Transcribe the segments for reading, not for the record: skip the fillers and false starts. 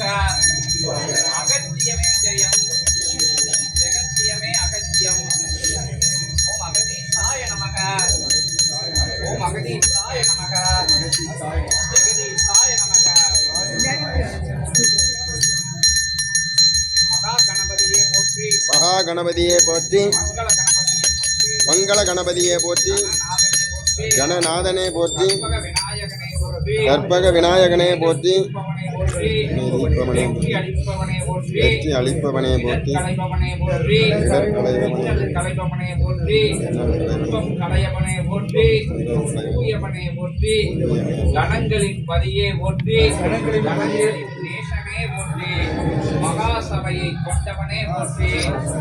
நமக. அகத்தியமே ஜெயம், ஜெகத்தியமே அகத்தியம். ஓம் அகதீசாய நமக. ஓம் அகதீசாய நமக. ஜெகதீசாய நமக. மகா கணபதியே போற்றி, மகா கணபதியே போற்றி, மங்கள கணபதியே போற்றி, கணநாதனே போற்றி, கற்பக விநாயகனே போற்றி, வெற்றி அளிப்பவனே போற்றி, கலைபவனே போற்றி, கலையவனே போற்றி, போற்றி, கணங்களின் பதியே போற்றி, கணங்களின் நேசனே போற்றி, மகாசபையை கொண்டவனே போற்றி,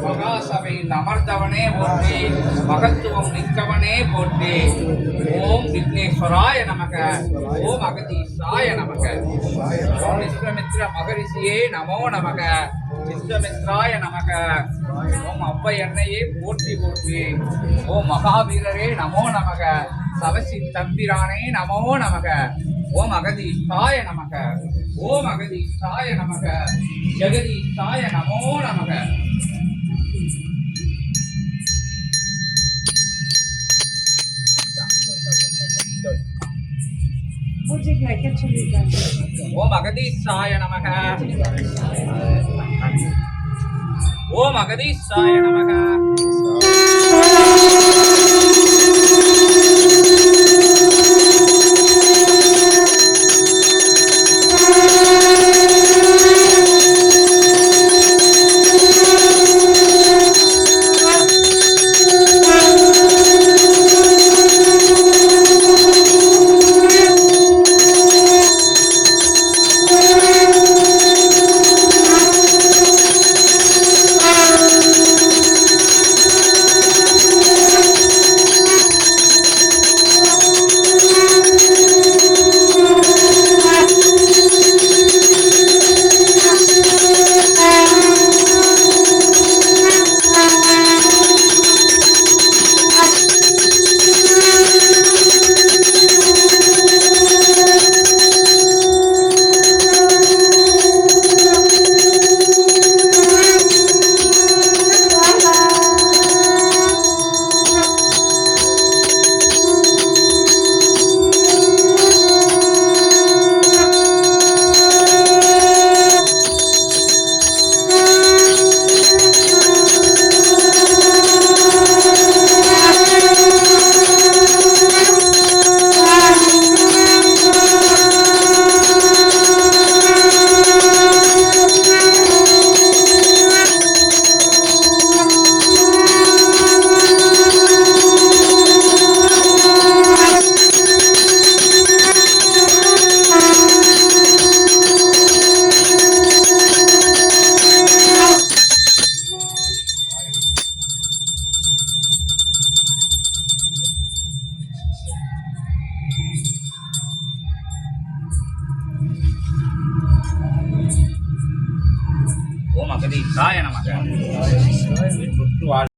மகாசபையில் அமர்ந்தவனே போற்றி, மகத்துவம் நிற்கவனே போற்றி. ஓம் விக்னேஸ்வராய நமக. ஓம் அகதீசாய நமக. ஓம் விஸ்வமித்ர மகரிஷியே நமோ நமக. விஸ்வமித்ராய நமக. ஓம் அவ்வை அன்னையே போற்றி போற்றி. ஓம் மகாவீரரே நமோ நமக. சவசின் தம்பிரானே நமோ நமக. ஓம் அகதீசாய நமக. ஓம் அகதீசாய நமக. ஜெகதீசாய நமோ நமக. ஓம் அகதீசாய நமக. ஓம் அகதீசாய நமக. ஓம் அகதீசாய நமக.